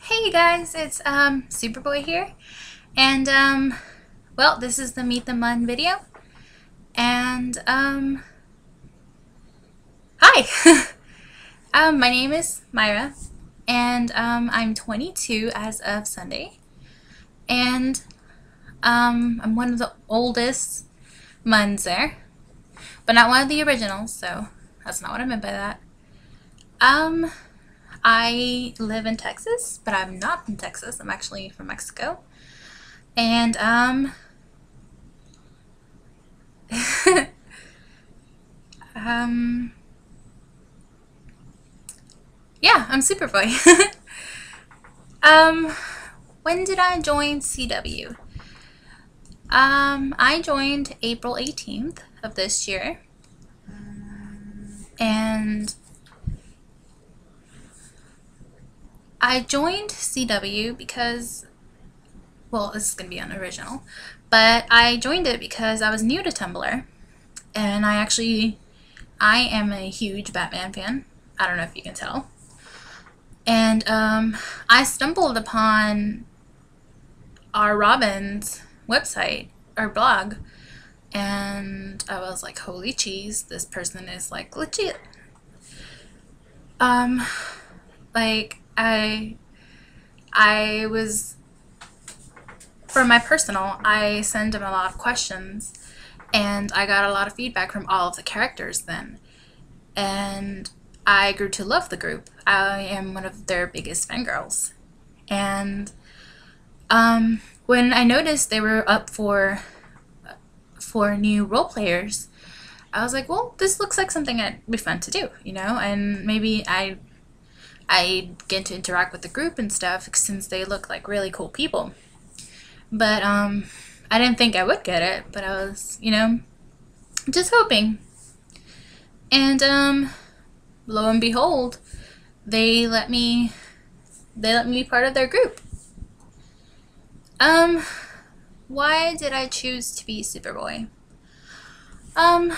Hey you guys, it's Superboy here, and well, this is the Meet the Mun video, and hi. My name is Myra, and I'm 22 as of Sunday, and I'm one of the oldest Muns there, but not one of the originals, so that's not what I meant by that. I live in Texas, but I'm not from Texas. I'm actually from Mexico. And, yeah, I'm Superboy. When did I join CW? I joined April 18th of this year. And I joined CW because, well, this is going to be unoriginal, but I joined it because I was new to Tumblr, and I am a huge Batman fan. I don't know if you can tell. And I stumbled upon our Robin's website, or blog, and I was like, holy cheese, this person is like legit. Like, I was, for my personal, I sent him a lot of questions, and I got a lot of feedback from all of the characters then, and I grew to love the group. I am one of their biggest fangirls, and when I noticed they were up for new role players, I was like, well, this looks like something that'd be fun to do, you know, and maybe I get to interact with the group and stuff since they look like really cool people. But I didn't think I would get it, but I was, you know, just hoping. And lo and behold, they let me be part of their group. Why did I choose to be Superboy? At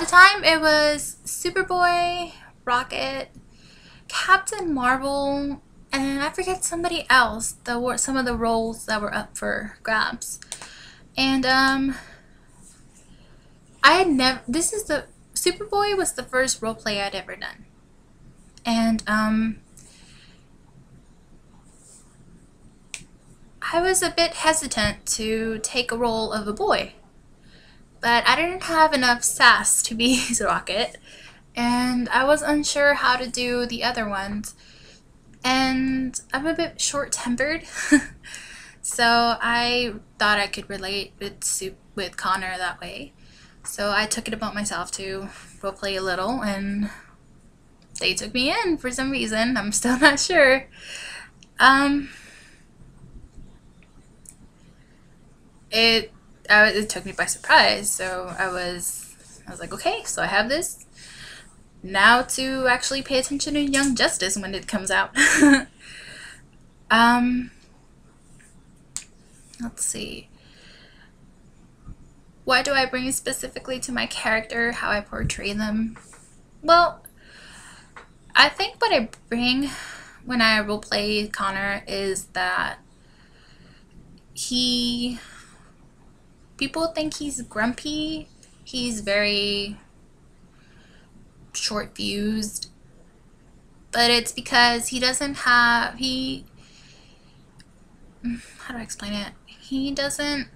the time it was Superboy, Rocket, Captain Marvel, and I forget somebody else. Some of the roles that were up for grabs. And I had never. Superboy was the first role play I'd ever done, and I was a bit hesitant to take a role of a boy, but I didn't have enough sass to be Rocket. And I was unsure how to do the other ones, and I'm a bit short-tempered, so I thought I could relate with Connor that way. So I took it upon myself to roleplay a little, and they took me in for some reason. I'm still not sure. It took me by surprise, so I was like, okay, so I have this. Now to actually pay attention to Young Justice when it comes out. Let's see. Why do I bring it specifically to my character, how I portray them? Well, I think what I bring when I roleplay Connor is that people think he's grumpy. He's very short-fused, but it's because he doesn't have, how do I explain it? He doesn't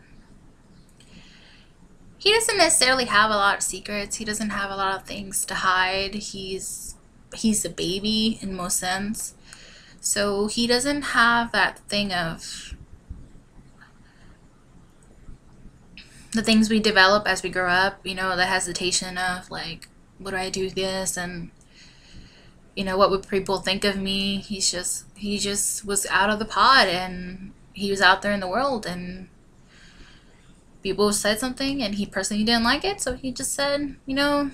necessarily have a lot of secrets. He doesn't have a lot of things to hide. He's a baby in most sense, so he doesn't have that thing of the things we develop as we grow up, you know, the hesitation of like, what do I do this, and you know, what would people think of me? He just was out of the pod, and he was out there in the world, and people said something and he personally didn't like it, so he just said, you know,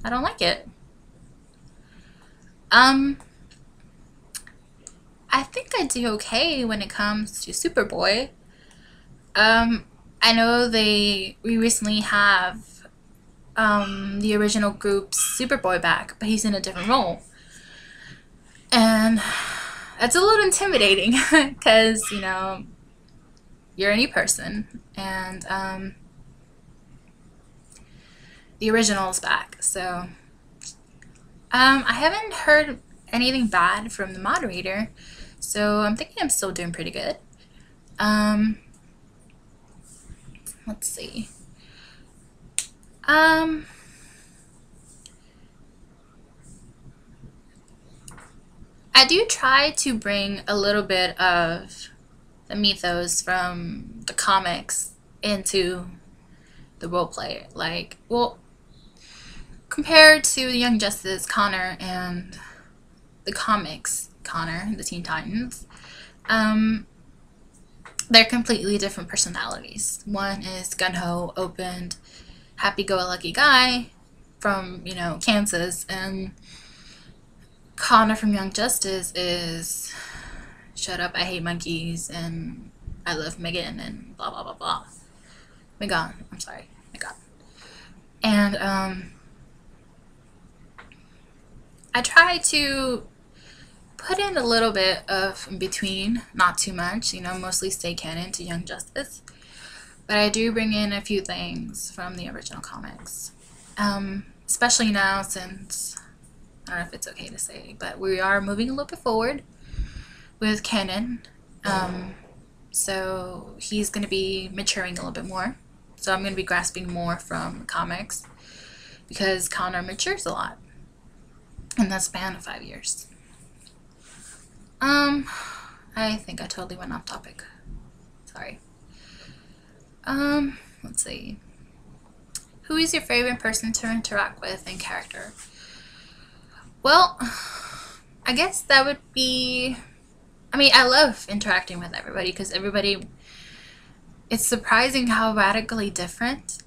I don't like it. I think I do okay when it comes to Superboy. I know we recently have the original group's Superboy back, but he's in a different role. And it's a little intimidating because, you know, you're a new person, and the original is back. So I haven't heard anything bad from the moderator, so I'm thinking I'm still doing pretty good. Let's see. I do try to bring a little bit of the mythos from the comics into the roleplay. Like, well, compared to the Young Justice Connor and the comics Connor, the Teen Titans, they're completely different personalities. One is gung-ho, open, happy-go-lucky guy from, you know, Kansas, and Connor from Young Justice is shut up, I hate monkeys, and I love Megan, and blah blah blah blah. Megan, I'm sorry, Megan. And I try to put in a little bit of in between, not too much, you know, mostly stay canon to Young Justice. But I do bring in a few things from the original comics. Especially now since, I don't know if it's okay to say, but we are moving a little bit forward with canon. So he's going to be maturing a little bit more. So I'm going to be grasping more from comics because Connor matures a lot in that span of 5 years. I think I totally went off topic. Sorry. Let's see. Who is your favorite person to interact with in character? Well, I guess that would be, I mean, I love interacting with everybody because everybody, it's surprising how radically different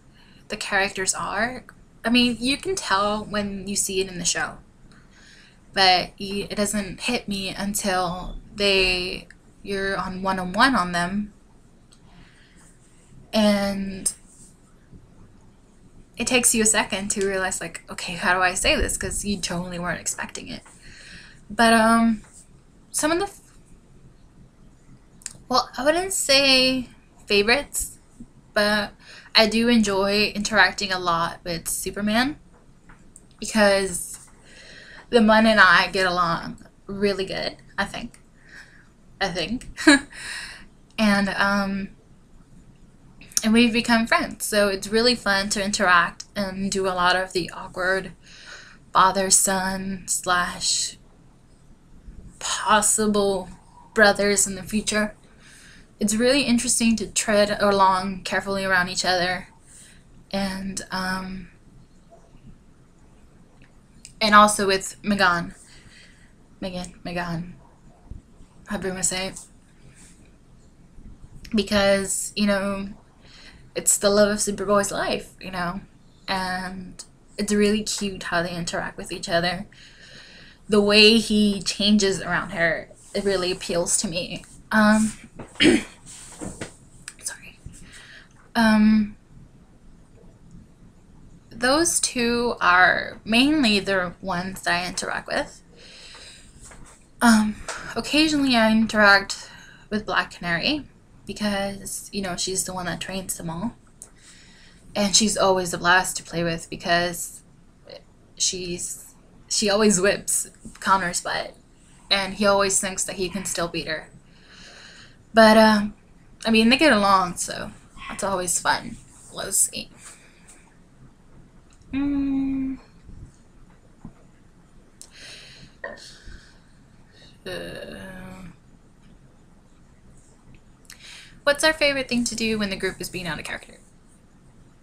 the characters are. I mean, you can tell when you see it in the show, but it doesn't hit me until you're on one-on-one on them, and it takes you a second to realize, like, okay, how do I say this? Because you totally weren't expecting it. But some of the, well, I wouldn't say favorites, but I do enjoy interacting a lot with Superman because the Mun and I get along really good, I think. And we've become friends, so it's really fun to interact and do a lot of the awkward father-son / possible brothers in the future. It's really interesting to tread along carefully around each other, and also with Megan, however you want to say it, because, you know, it's the love of Superboy's life, you know, and it's really cute how they interact with each other. The way he changes around her, it really appeals to me. Sorry. Those two are mainly the ones that I interact with. Occasionally I interact with Black Canary because, you know, she's the one that trains them all. And she's always a blast to play with because she always whips Connor's butt. And he always thinks that he can still beat her. But, I mean, they get along, so that's always fun. Let's see. What's our favorite thing to do when the group is being out of character?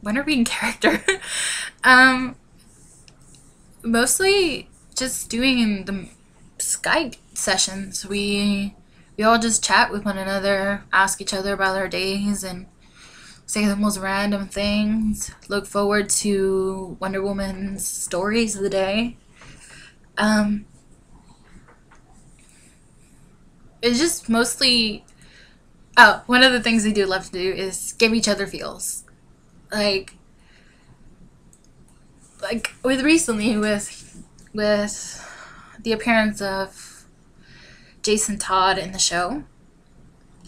When are we in character? Mostly just doing the Skype sessions. We all just chat with one another, ask each other about our days, and say the most random things. Look forward to Wonder Woman's stories of the day. It's just mostly, oh, one of the things we do love to do is give each other feels. Like with recently with the appearance of Jason Todd in the show,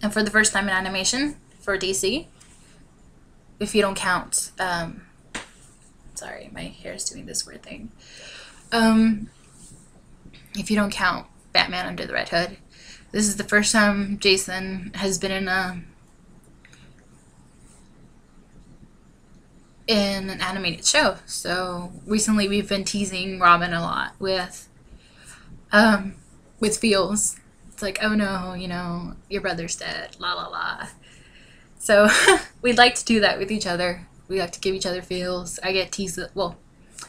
and for the first time in animation for DC. If you don't count, sorry, my hair is doing this weird thing. If you don't count Batman Under the Red Hood, this is the first time Jason has been in an animated show. So recently we've been teasing Robin a lot with feels. It's like, oh no, you know, your brother's dead, la la la. So we'd like to do that with each other. We like to give each other feels. I get teased, well,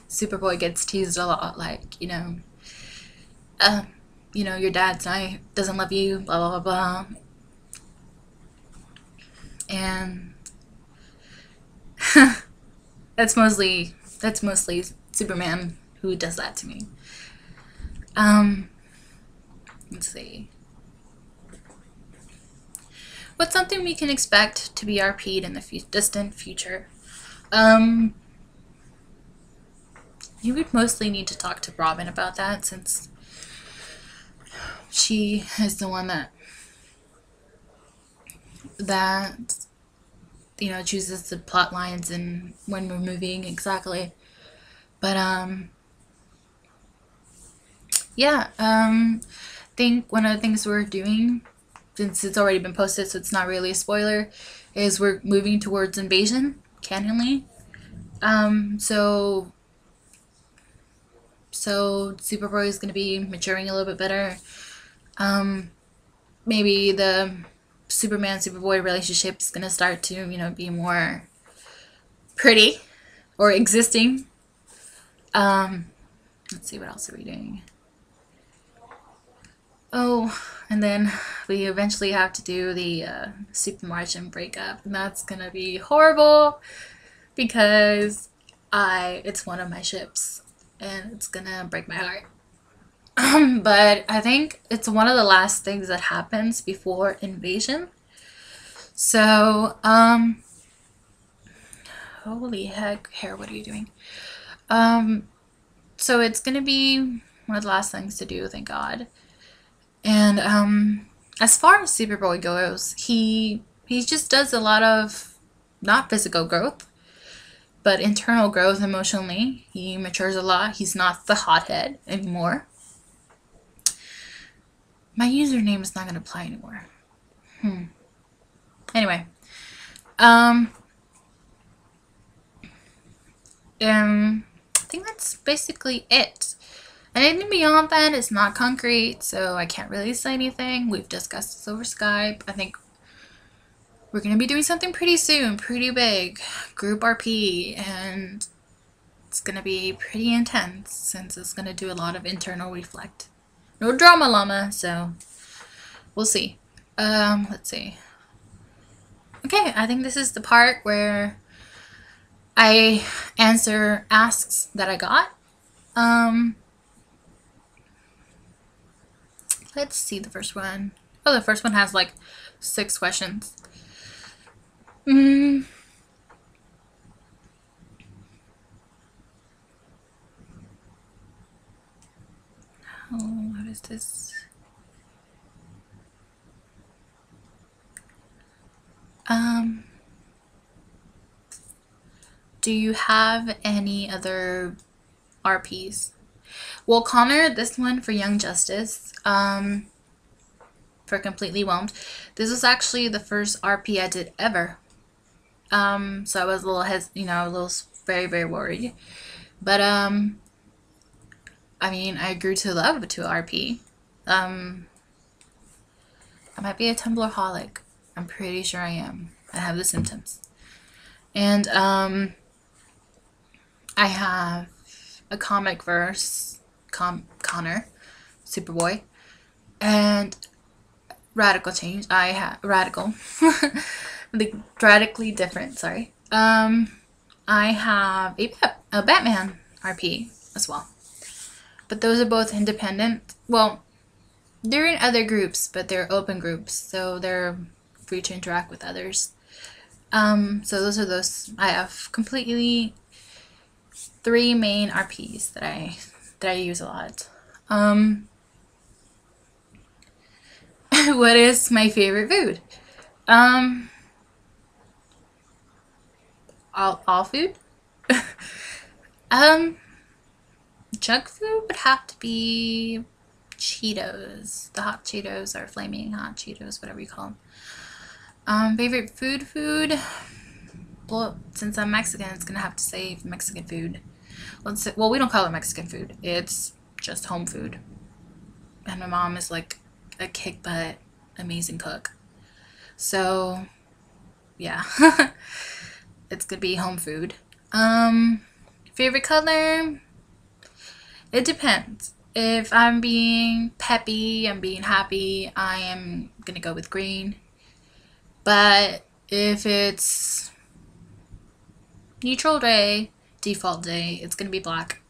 Superboy gets teased a lot, like, you know, your dad's not, doesn't love you, blah blah blah blah. And that's mostly Superman who does that to me. Let's see. What's something we can expect to be RP'd in the distant future? You would mostly need to talk to Robin about that, since she is the one that you know, chooses the plot lines and when we're moving exactly. But yeah, I think one of the things we're doing, since it's already been posted, so it's not really a spoiler, is we're moving towards invasion canonly. So Superboy is going to be maturing a little bit better. Maybe the Superman-Superboy relationship is going to start to, you know, be more pretty or existing. Let's see, what else are we doing? Oh, and then we eventually have to do the Super Martian breakup, and that's going to be horrible because it's one of my ships, and it's going to break my heart. But I think it's one of the last things that happens before invasion. So, holy heck, hair, what are you doing? So it's gonna be one of the last things to do, thank God. And, as far as Superboy goes, he just does a lot of, not physical growth, but internal growth emotionally. He matures a lot. He's not the hothead anymore. My username is not going to apply anymore. Anyway. I think that's basically it. Anything beyond that is not concrete, so I can't really say anything. We've discussed this over Skype. I think we're going to be doing something pretty soon, pretty big. Group RP, and it's going to be pretty intense since it's going to do a lot of internal reflect. No drama llama, so we'll see. Let's see. Okay, I think this is the part where I answer asks that I got. Let's see the first one. Oh, the first one has like 6 questions. Oh, what is this? Do you have any other RPs? Well, Connor, this one for Young Justice, for Completely Whelmed. This was actually the first RP I did ever. So I was a little very, very worried. But, I mean, I grew to love to RP. I might be a Tumblr-holic. I'm pretty sure I am. I have the symptoms. And, I have a comic verse, Connor, Superboy, and Radical Change. I have Radical, radically different. Sorry. I have a Batman RP as well, but those are both independent. Well, they're in other groups, but they're open groups, so they're free to interact with others. So those are those. I have completely 3 main RPs that I use a lot. What is my favorite food? Um, all food. um, Junk food would have to be Cheetos, the hot Cheetos or flaming hot Cheetos, whatever you call them. Favorite food. Well, since I'm Mexican, it's gonna have to say Mexican food. Well, we don't call it Mexican food. It's just home food. And my mom is like a kick butt, amazing cook. So, yeah, it's gonna be home food. Favorite color? It depends. If I'm being peppy, I'm being happy, I am gonna go with green. But if it's neutral day, default day, it's gonna be black.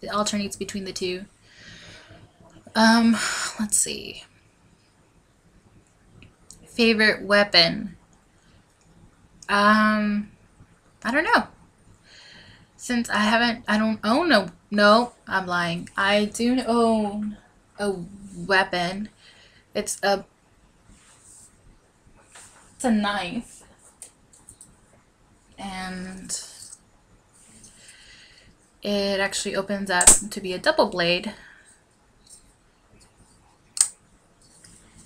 It alternates between the two. Let's see. Favorite weapon? I don't know. Since I don't own no, I'm lying. I do own a weapon. It's a knife. And it actually opens up to be a double blade.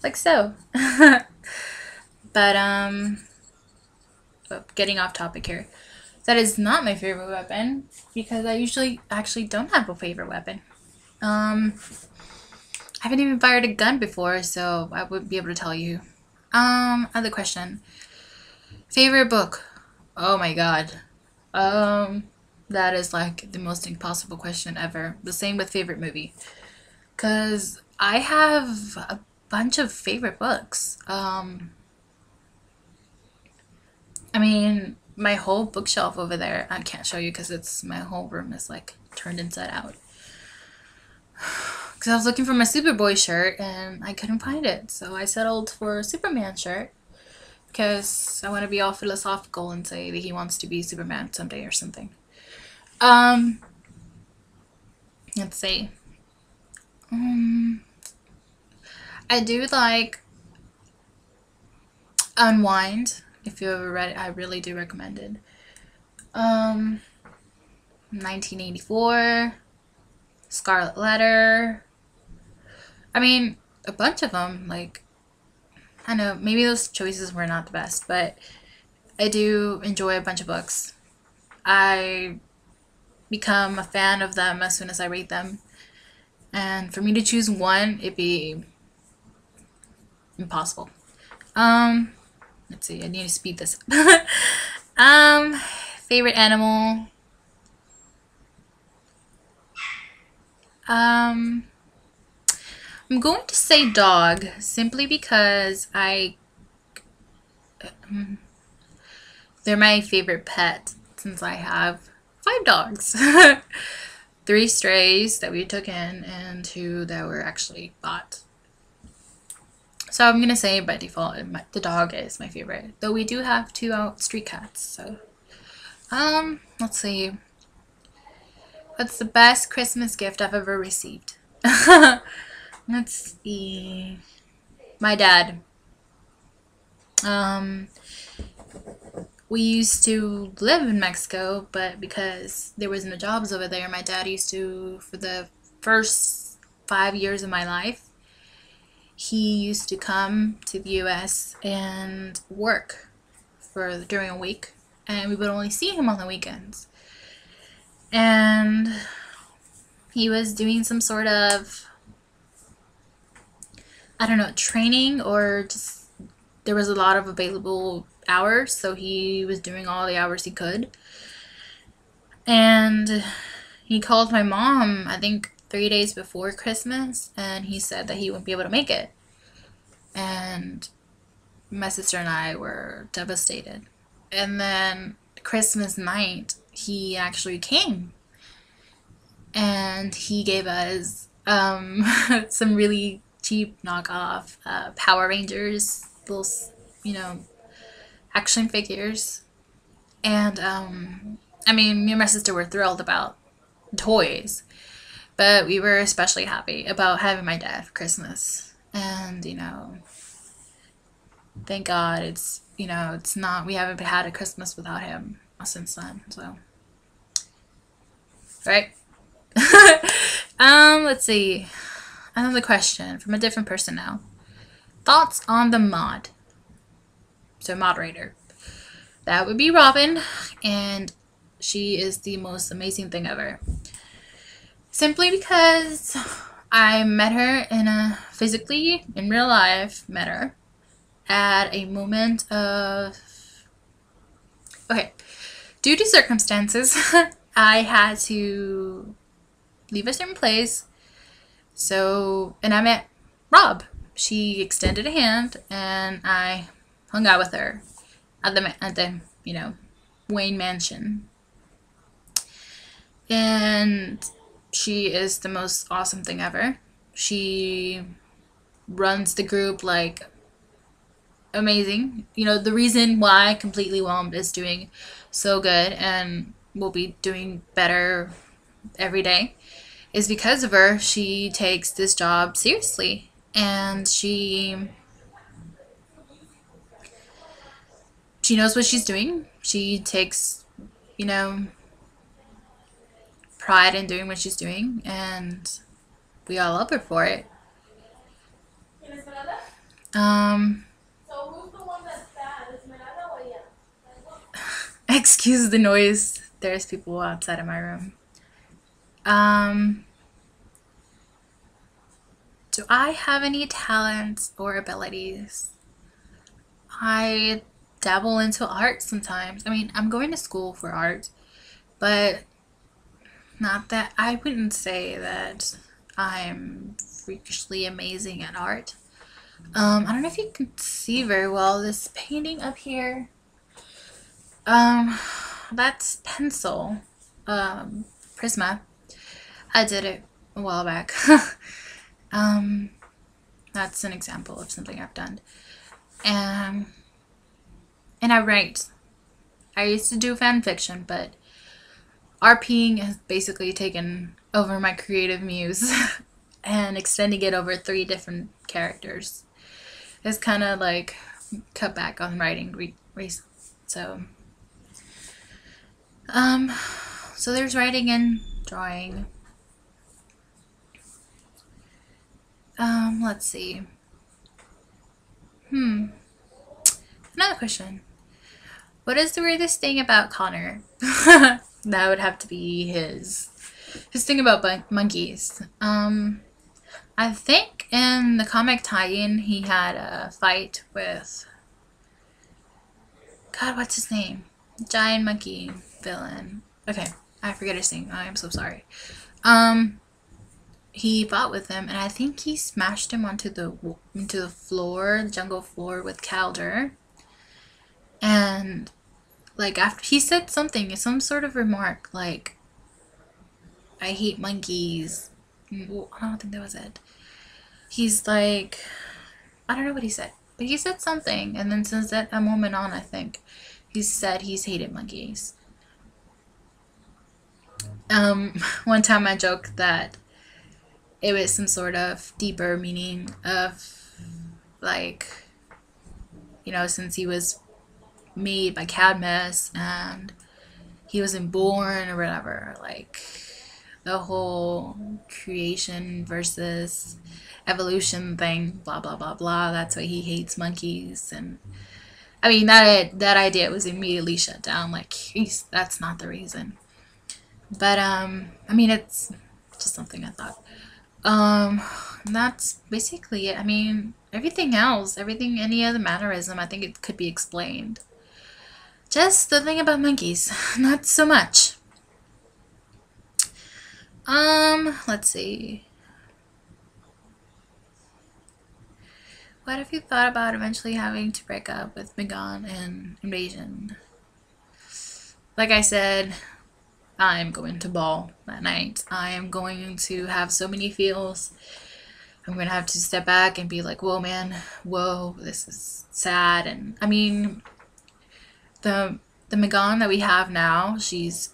Like so. But, getting off topic here. That is not my favorite weapon because I usually actually don't have a favorite weapon. I haven't even fired a gun before, so I wouldn't be able to tell you. Other question. Favorite book? Oh my god. That is like the most impossible question ever. The same with favorite movie. Cause I have a bunch of favorite books. I mean, my whole bookshelf over there, I can't show you because it's my whole room is like turned inside out. Because I was looking for my Superboy shirt and I couldn't find it. So I settled for a Superman shirt because I want to be all philosophical and say that he wants to be Superman someday or something. Let's see. I do like Unwind. If you ever read it, I really do recommend it. 1984, Scarlet Letter. I mean, a bunch of them. Like, I know maybe those choices were not the best, but I do enjoy a bunch of books. I become a fan of them as soon as I read them. And for me to choose one, it'd be impossible. Let's see, I need to speed this up. Favorite animal. I'm going to say dog, simply because they're my favorite pet, since I have 5 dogs. 3 strays that we took in, and 2 that were actually bought. So I'm gonna say by default, the dog is my favorite. Though we do have 2 street cats. So, let's see. What's the best Christmas gift I've ever received? Let's see. My dad. We used to live in Mexico, but because there wasn't no jobs over there, my dad used to, for the first 5 years of my life, he used to come to the US and work during a week, and we would only see him on the weekends. And he was doing some sort of, I don't know, training, or just there was a lot of available hours, so he was doing all the hours he could. And he called my mom, I think 3 days before Christmas, and he said that he wouldn't be able to make it. And my sister and I were devastated. And then Christmas night, he actually came. And he gave us some really cheap knockoff Power Rangers, little, action figures. And, I mean, me and my sister were thrilled about toys. But we were especially happy about having my dad for Christmas. And, thank God it's, you know, it's not, we haven't had a Christmas without him since then, so. Right? Let's see. Another question from a different person now. Thoughts on the mod? So, moderator. That would be Robin, and she is the most amazing thing ever. Simply because I met her physically, in real life, met her at a moment of, okay, due to circumstances, I had to leave a certain place, so, and I met Rob. She extended a hand, and I hung out with her at the you know, Wayne Mansion. And she is the most awesome thing ever. She runs the group like amazing. You know, the reason why Completely Whelmed is doing so good and will be doing better every day is because of her. She takes this job seriously, and she knows what she's doing. She takes, you know, pride in doing what she's doing, and we all love her for it. So who's the one that's bad? Esmeralda or yeah? Excuse the noise. There's people outside of my room. Do I have any talents or abilities? I dabble into art sometimes. I mean, I'm going to school for art, but not that, I wouldn't say that I'm freakishly amazing at art. I don't know if you can see very well this painting up here. That's pencil, Prisma. I did it a while back. That's an example of something I've done. And I write. I used to do fan fiction, but RPing has basically taken over my creative muse and extending it over 3 different characters. It's kind of like cut back on writing so so there's writing and drawing. Let's see. Another question. What is the weirdest thing about Connor? That would have to be his thing about monkeys. I think in the comic tie-in he had a fight with, God, what's his name? Giant monkey villain. Okay, I forget his name. I am so sorry. He fought with him, and I think he smashed him onto the floor, the jungle floor, with Calder. And like after he said something, some sort of remark like, "I hate monkeys." Well, I don't think that was it. He's like, I don't know what he said, but he said something, and then since that moment on, I think he said he's hated monkeys. One time I joked that it was some sort of deeper meaning of, like, you know, since he was made by Cadmus and he wasn't born or whatever, like the whole creation versus evolution thing, blah blah blah blah. That's why he hates monkeys. And I mean, that idea was immediately shut down. Like, that's not the reason. But I mean, it's just something I thought. That's basically it. I mean, everything else, any other mannerism, I think it could be explained. Just the thing about monkeys, not so much. Let's see. What have you thought about eventually having to break up with Megan and Invasion? Like I said, I'm going to ball that night. I am going to have so many feels. I'm going to have to step back and be like, whoa, man, whoa, this is sad. And I mean, the Megan that we have now, she's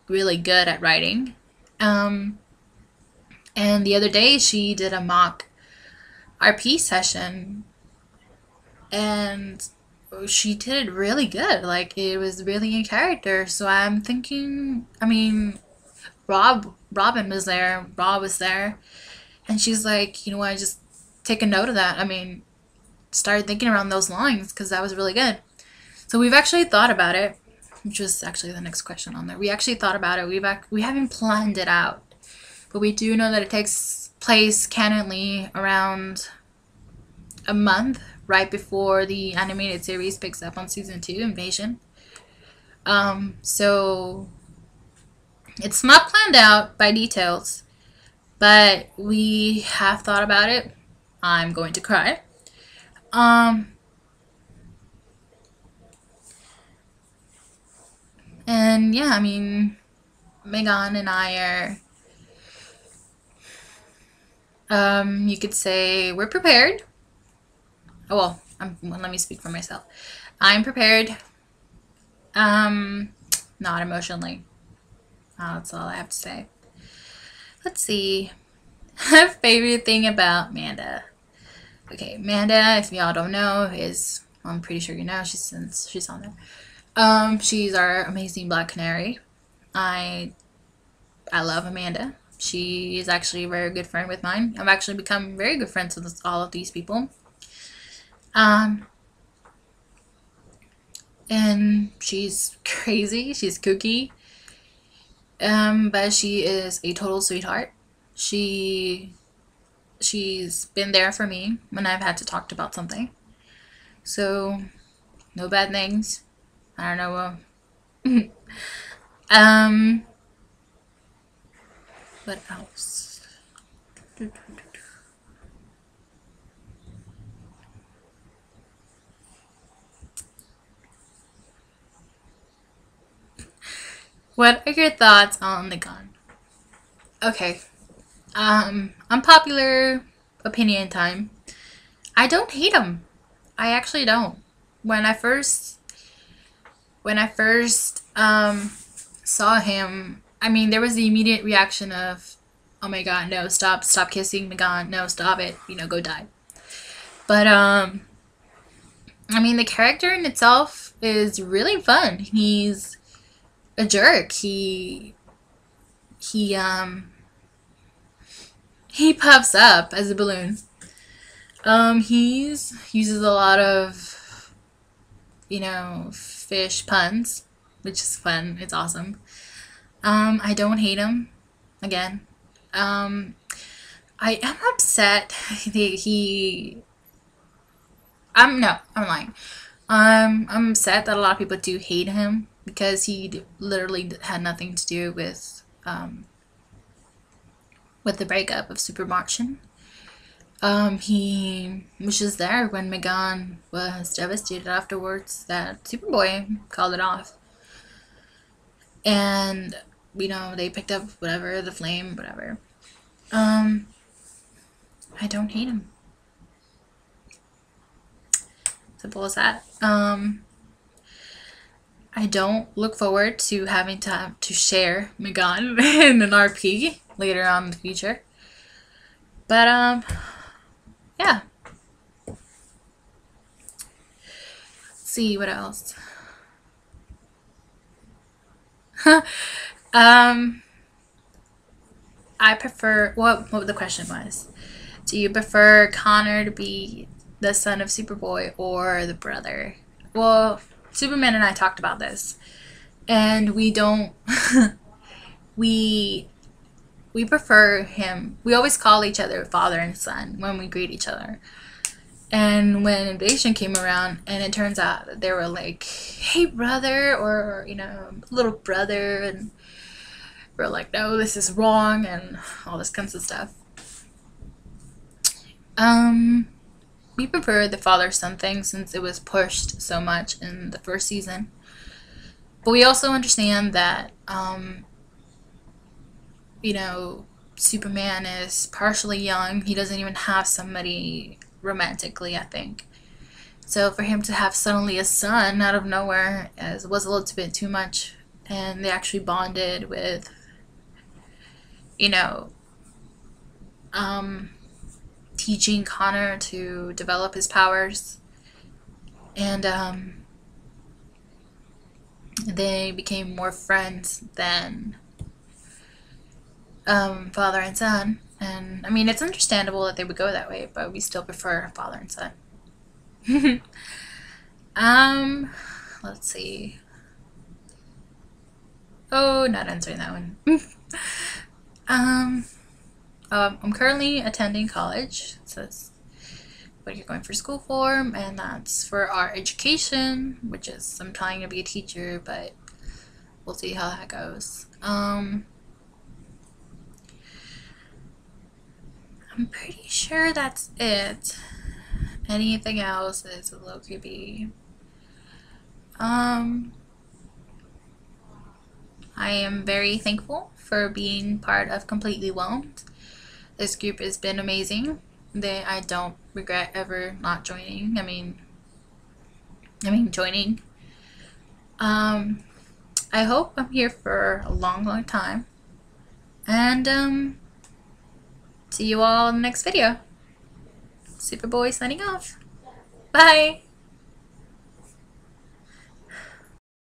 really good at writing. And the other day she did a mock RP session and she did it really good. Like, it was really in character. So I'm thinking, I mean, Robin was there, Rob was there, and she's like, you know what, just take a note of that. I mean, started thinking around those lines because that was really good. So we've actually thought about it, which was actually the next question on there. We actually thought about it. We haven't planned it out, but we do know that it takes place canonly around a month right before the animated series picks up on season 2, Invasion. So it's not planned out by details, but we have thought about it. I'm going to cry. And yeah, I mean, Megan and I are, you could say we're prepared. Oh, well, let me speak for myself. I'm prepared. Not emotionally. That's all I have to say. Let's see. Favorite thing about Manda. Okay, Manda, if y'all don't know, is, I'm pretty sure you know, since she's on there. She's our amazing Black Canary. I love Amanda. She is actually a very good friend with mine. I've actually become very good friends with all of these people. And she's crazy. She's kooky. But she is a total sweetheart. She's been there for me when I've had to talk about something. So, no bad things. I don't know. What else? What are your thoughts on the gun? Okay. Unpopular opinion time. I don't hate him. I actually don't. When I first saw him, I mean, there was the immediate reaction of, oh my god, no, stop kissing, my god, no, stop it, you know, go die. But I mean, the character in itself is really fun. He's a jerk. He puffs up as a balloon. He uses a lot of, you know, fish puns, which is fun. It's awesome. I don't hate him. Again. I am upset I'm lying. I'm upset that a lot of people do hate him because he literally had nothing to do with the breakup of Super Martian. He was just there when Megan was devastated afterwards that Superboy called it off. And, you know, they picked up whatever, the flame, whatever. I don't hate him. Simple as that. I don't look forward to having to share Megan in an RP later on in the future. But, yeah. Let's see, what else? I prefer, what the question was. Do you prefer Connor to be the son of Superboy or the brother? Well, Superman and I talked about this, and we don't, we prefer him. We always call each other father and son when we greet each other. And when Invasion came around, and it turns out that they were like, hey brother, or, you know, little brother, and we're like, no, this is wrong, and all this kinds of stuff. We prefer the father-son thing since it was pushed so much in the first season. But we also understand that, you know, Superman is partially young. He doesn't even have somebody romantically, I think. So for him to have suddenly a son out of nowhere was a little bit too much. And they actually bonded with, you know, teaching Connor to develop his powers. And they became more friends than father and son. And I mean, it's understandable that they would go that way, but we still prefer father and son. Let's see. Oh, not answering that one. I'm currently attending college. It says what you're going for school for, and that's for our education, which is I'm trying to be a teacher, but we'll see how that goes. I'm pretty sure that's it. Anything else is a little creepy. I am very thankful for being part of Completely Whelmed. This group has been amazing. I don't regret ever not joining. I mean joining. I hope I'm here for a long, long time. And see you all in the next video. Superboy signing off. Bye!